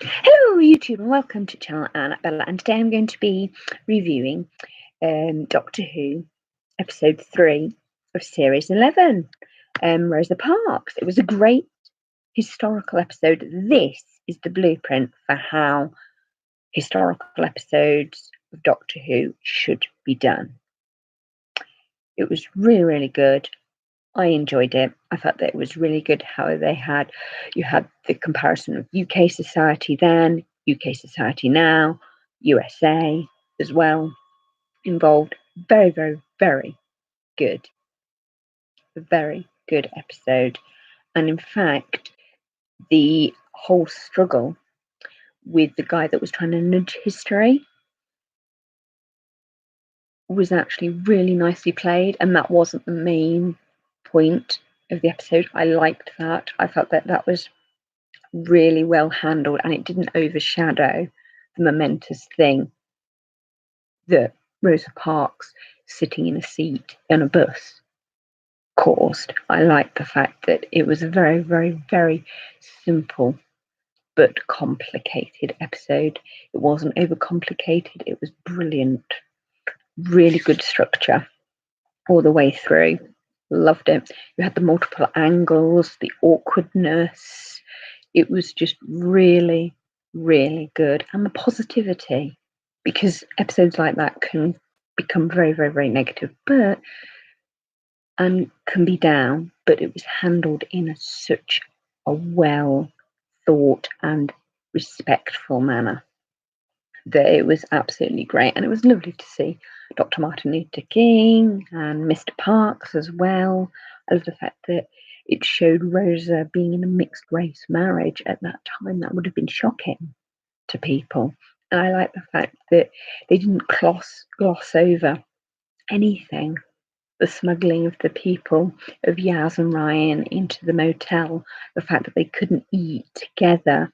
Hello YouTube and welcome to channel Annabella, and today I'm going to be reviewing Doctor Who episode 3 of series 11, Rosa Parks. It was a great historical episode. This is the blueprint for how historical episodes of Doctor Who should be done. It was really good. I enjoyed it. I thought that it was really good how you had the comparison of UK society then, UK society now, USA as well involved. Very good. A very good episode. And in fact, the whole struggle with the guy that was trying to nudge history was actually really nicely played, and that wasn't the main point of the episode. I liked that. I felt that that was really well handled, and it didn't overshadow the momentous thing that Rosa Parks sitting in a seat in a bus caused. I liked the fact that it was a very simple but complicated episode. It wasn't overcomplicated, it was brilliant. Really good structure all the way through. Loved it. You had the multiple angles, the awkwardness. It was just really good. And the positivity, because episodes like that can become very negative, and can be down, but it was handled in such a well thought and respectful manner that it was absolutely great. And it was lovely to see Dr. Martin Luther King and Mr. Parks as well. I love the fact that it showed Rosa being in a mixed race marriage at that time. That would have been shocking to people. And I like the fact that they didn't gloss over anything. The smuggling of the people, of Yaz and Ryan into the motel, the fact that they couldn't eat together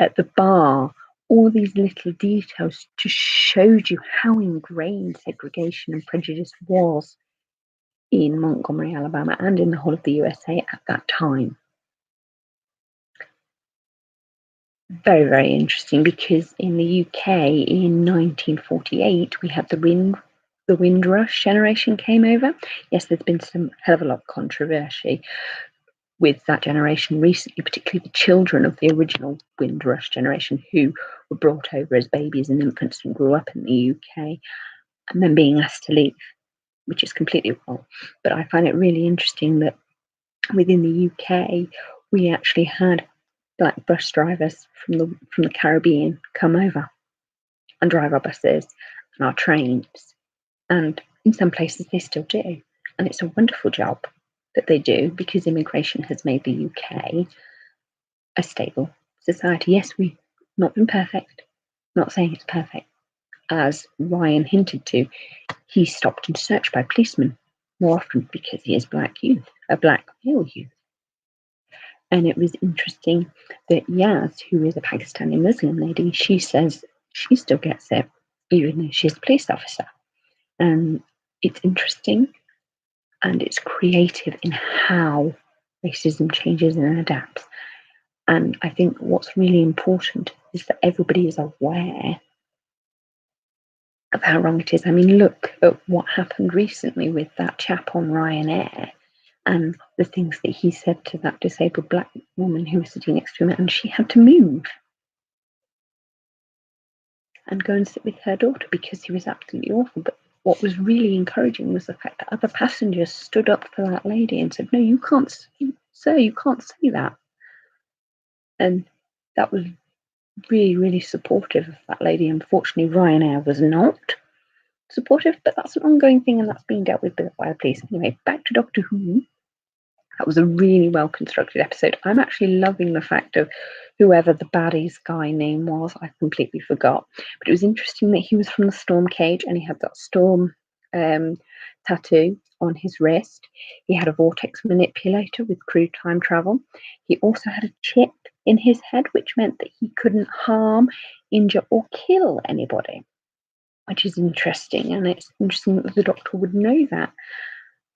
at the bar, all these little details just showed you how ingrained segregation and prejudice was in Montgomery, Alabama, and in the whole of the USA at that time. Very interesting, because in the UK in 1948 we had the Windrush generation came over. Yes, there's been some hell of a lot of controversy with that generation recently, particularly the children of the original Windrush generation who were brought over as babies and infants and grew up in the UK and then being asked to leave, which is completely wrong. But I find it really interesting that within the UK we actually had black bus drivers from the Caribbean come over and drive our buses and our trains, and in some places they still do, and it's a wonderful job that they do, because immigration has made the UK a stable society. Yes, we've not been perfect, not saying it's perfect. As Ryan hinted to, he's stopped and searched by policemen more often because he is a black male youth. And it was interesting that Yaz, who is a Pakistani Muslim lady, she says she still gets it, even though she's a police officer. And it's interesting and it's creative in how racism changes and adapts. And I think what's really important is that everybody is aware of how wrong it is. I mean, look at what happened recently with that chap on Ryanair and the things that he said to that disabled black woman who was sitting next to him, and she had to move and go and sit with her daughter because he was absolutely awful. But what was really encouraging was the fact that other passengers stood up for that lady and said, "No, you can't, sir, you can't say that." And that was really supportive of that lady. Unfortunately, Ryanair was not supportive, but that's an ongoing thing, and that's being dealt with by the police. Anyway, back to Doctor Who. That was a really well constructed episode. I'm actually loving the fact of whoever the baddies guy name was. I completely forgot. But it was interesting that he was from the Storm Cage and he had that storm tattoo on his wrist. He had a vortex manipulator with crew time travel. He also had a chip in his head, which meant that he couldn't harm, injure, or kill anybody, which is interesting. And it's interesting that the Doctor would know that.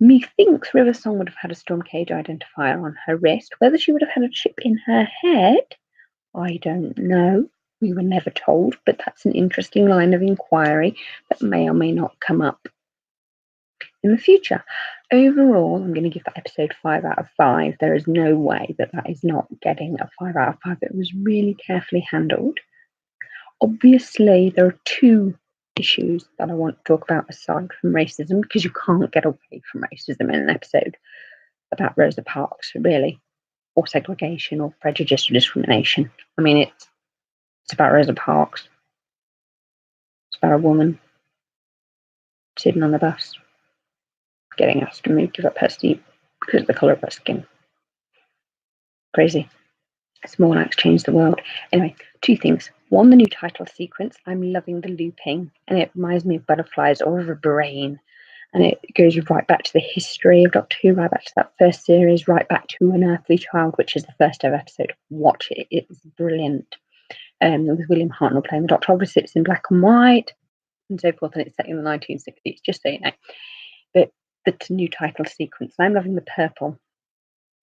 Methinks River Song would have had a Storm Cage identifier on her wrist. Whether she would have had a chip in her head, I don't know. We were never told, but that's an interesting line of inquiry that may or may not come up in the future. Overall, I'm going to give that episode 5 out of 5. There is no way that that is not getting a 5 out of 5. It was really carefully handled. Obviously, there are two issues that I want to talk about aside from racism, because you can't get away from racism in an episode about Rosa Parks, really, or segregation or prejudice or discrimination. I mean, it's about Rosa Parks. It's about a woman sitting on the bus, getting asked to give up her seat because of the colour of her skin. Crazy. Small acts change the world. Anyway, two things. One, the new title sequence. I'm loving the looping, and it reminds me of butterflies or of a brain. And it goes right back to the history of Doctor Who, right back to that first series, right back to An Earthly Child, which is the first ever episode. Watch it. It's brilliant. With William Hartnell playing the Doctor. Obviously, it's in black and white and so forth, and it's set in the 1960s, just so you know. But the new title sequence. I'm loving the purple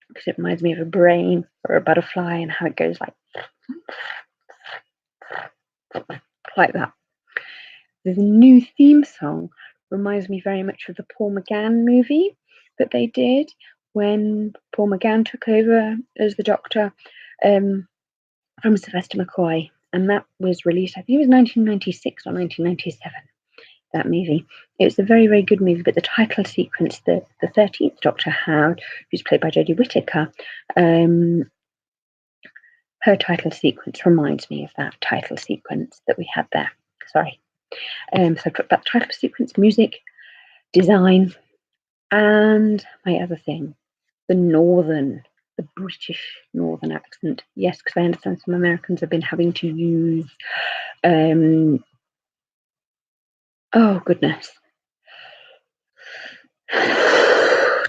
because it reminds me of a brain or a butterfly and how it goes like that. The new theme song reminds me very much of the Paul McGann movie that they did when Paul McGann took over as the Doctor from Sylvester McCoy, and that was released, I think it was 1996 or 1997. That movie. It was a very, very good movie, but the title sequence that the 13th Doctor had, who's played by Jodie Whittaker, her title sequence reminds me of that title sequence that we had there. Sorry. So I put that title sequence, music, design, and my other thing, the British northern accent. Yes, because I understand some Americans have been having to use, oh goodness,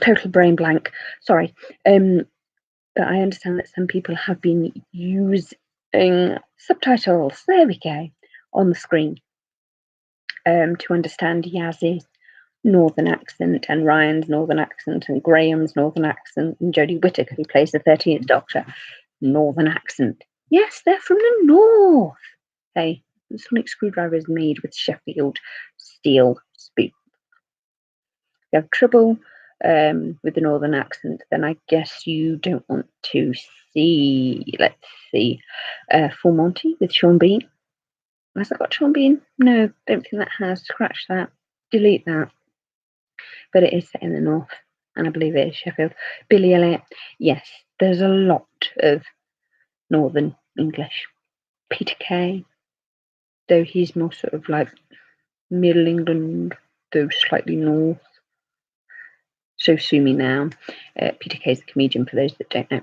total brain blank. Sorry. But I understand that some people have been using subtitles, there we go, on the screen to understand Yaz's northern accent and Ryan's northern accent and Graham's northern accent and Jodie Whittaker, who plays the 13th Doctor, northern accent. Yes, they're from the north. Hey, the sonic screwdriver is made with Sheffield steel spoon. If you have trouble with the northern accent, then I guess you don't want to see, let's see, Full Monty with Sean Bean. Has that got Sean Bean? No, don't think that has. Scratch that. Delete that. But it is set in the north, and I believe it is Sheffield. Billy Elliot. Yes, there's a lot of northern English. Peter Kay, though he's more sort of like Middle England, though slightly north. So sue me now. Peter Kay's a comedian, for those that don't know.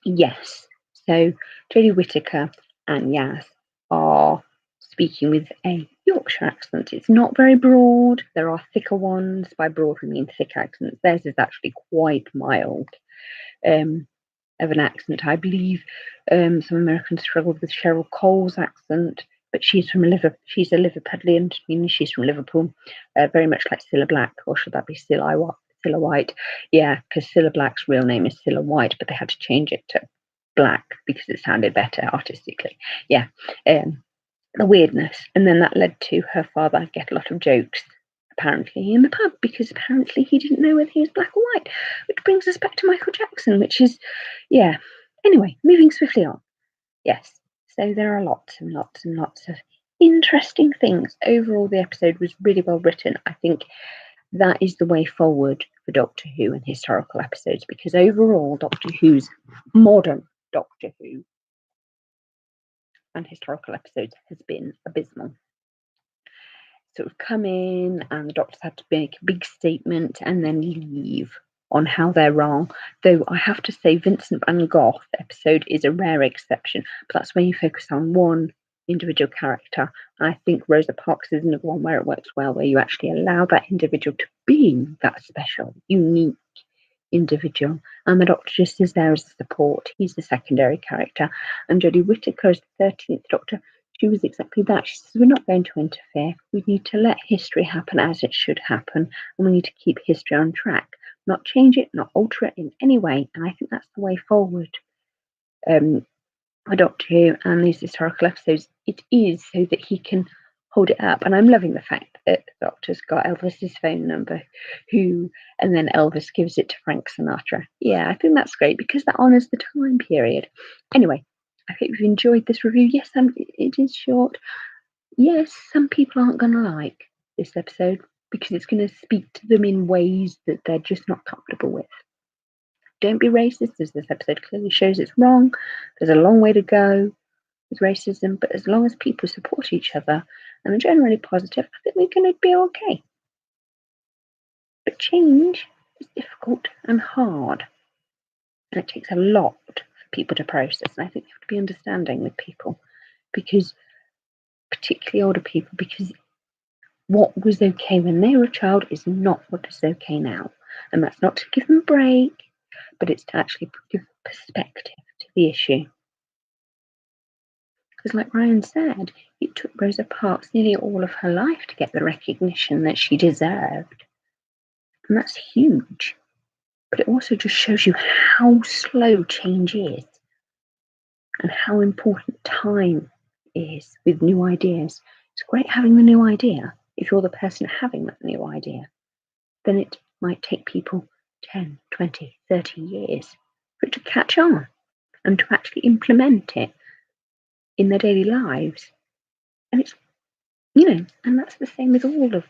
Yes, so Jodie Whittaker and Yaz are speaking with a Yorkshire accent. It's not very broad. There are thicker ones. By broad, we mean thick accents. Theirs is actually quite mild of an accent. I believe some Americans struggled with Cheryl Cole's accent, but she's a Liverpudlian, meaning she's from Liverpool, very much like Cilla Black, or should that be Cilla White? Yeah, because Cilla Black's real name is Cilla White, but they had to change it to Black because it sounded better artistically. Yeah, the weirdness. And then that led to her father get a lot of jokes, apparently, in the pub, because apparently he didn't know whether he was black or white, which brings us back to Michael Jackson, which is, yeah. Anyway, moving swiftly on. Yes, so there are lots and lots and lots of interesting things. Overall, the episode was really well written. I think that is the way forward for Doctor Who and historical episodes, because overall, Doctor Who's modern Doctor Who and historical episodes has been abysmal. Sort of come in and the Doctors had to make a big statement and then leave on how they're wrong. Though I have to say, Vincent Van Gogh episode is a rare exception, but that's when you focus on one individual character. And I think Rosa Parks is another one where it works well, where you actually allow that individual to be that special, unique individual, and the Doctor just is there as a support. He's the secondary character. And Jodie Whittaker as the 13th Doctor, she was exactly that. She says, we're not going to interfere. We need to let history happen as it should happen, and we need to keep history on track, not change it, not alter it in any way. And I think that's the way forward a Doctor Who and these historical episodes, it is so that he can hold it up. And I'm loving the fact that the Doctor's got Elvis's phone number, and then Elvis gives it to Frank Sinatra. Yeah, I think that's great because that honours the time period. Anyway, I hope you've enjoyed this review. Yes, it is short. Yes, some people aren't going to like this episode because it's going to speak to them in ways that they're just not comfortable with. Don't be racist, as this episode clearly shows it's wrong. There's a long way to go with racism, but as long as people support each other and are generally positive, I think we're going to be okay. But change is difficult and hard, and it takes a lot for people to process. And I think you have to be understanding with people, because particularly older people, because what was okay when they were a child is not what is okay now. And that's not to give them a break, but it's to actually give perspective to the issue. Because, like Ryan said, it took Rosa Parks nearly all of her life to get the recognition that she deserved. And that's huge. But it also just shows you how slow change is and how important time is with new ideas. It's great having the new idea. If you're the person having that new idea, then it might take people 10, 20, 30 years for it to catch on and to actually implement it in their daily lives. And it's, and that's the same with all of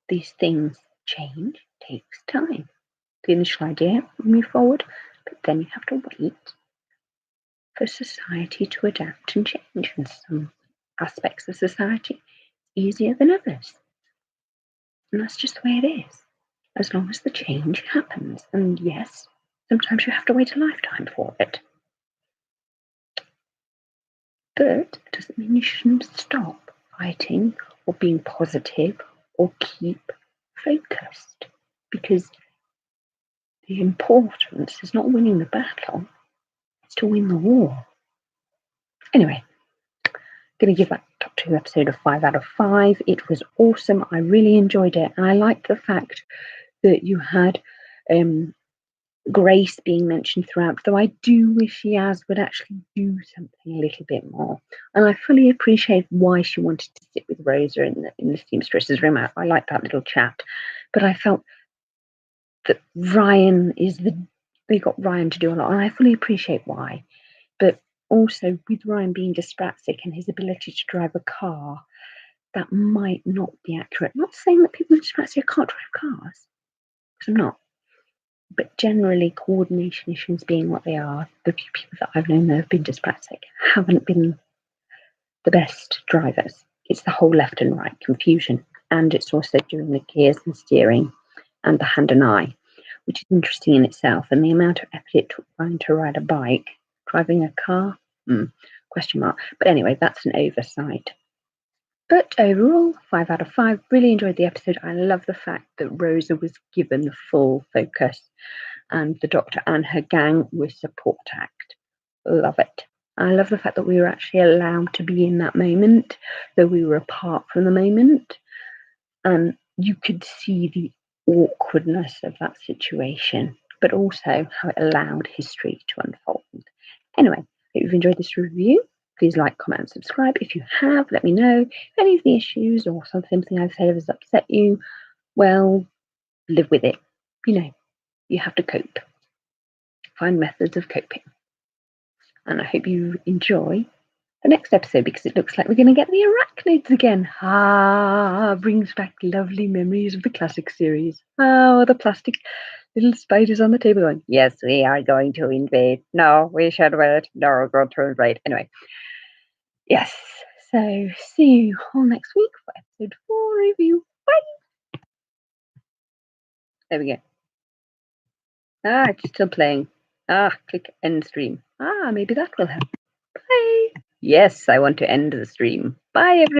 these things. Change takes time. The initial idea will move forward, but then you have to wait for society to adapt and change. And some aspects of society easier than others. And that's just the way it is. As long as the change happens. And yes, sometimes you have to wait a lifetime for it. But it doesn't mean you shouldn't stop fighting or being positive or keep focused. Because the importance is not winning the battle, it's to win the war. Anyway, going to give that Doctor Who episode a 5 out of 5. It was awesome. I really enjoyed it. And I liked the fact that you had Grace being mentioned throughout, though I do wish Yaz would actually do something a little bit more. And I fully appreciate why she wanted to sit with Rosa in the seamstress's room. I like that little chat. But I felt that they got Ryan to do a lot, and I fully appreciate why. But also, with Ryan being dyspraxic and his ability to drive a car, that might not be accurate. I'm not saying that people with dyspraxia can't drive cars, because I'm not. But generally, coordination issues being what they are, the few people that I've known that have been dyspraxic haven't been the best drivers. It's the whole left and right confusion, and it's also doing the gears and steering and the hand and eye, which is interesting in itself. And the amount of effort it took Ryan to ride a bike, driving a car, question mark. But anyway, that's an oversight. But overall, 5 out of 5. Really enjoyed the episode. I love the fact that Rosa was given full focus and the Doctor and her gang were support act. Love it. I love the fact that we were actually allowed to be in that moment, though we were apart from the moment. And you could see the awkwardness of that situation, but also how it allowed history to unfold. Anyway, hope you've enjoyed this review. Please like, comment, and subscribe. If you have, let me know if any of the issues or something I've said has upset you. Well, live with it. You have to cope. Find methods of coping. And I hope you enjoy the next episode, because it looks like we're going to get the arachnids again. Brings back lovely memories of the classic series. The plastic little spiders on the table going, yes, we are going to invade. No, we should wait. No, we're going to invade. Anyway, yes. So see you all next week for episode 4 review. Bye. There we go. It's still playing. Click end stream. Maybe that will help. Bye. Yes, I want to end the stream. Bye, everyone.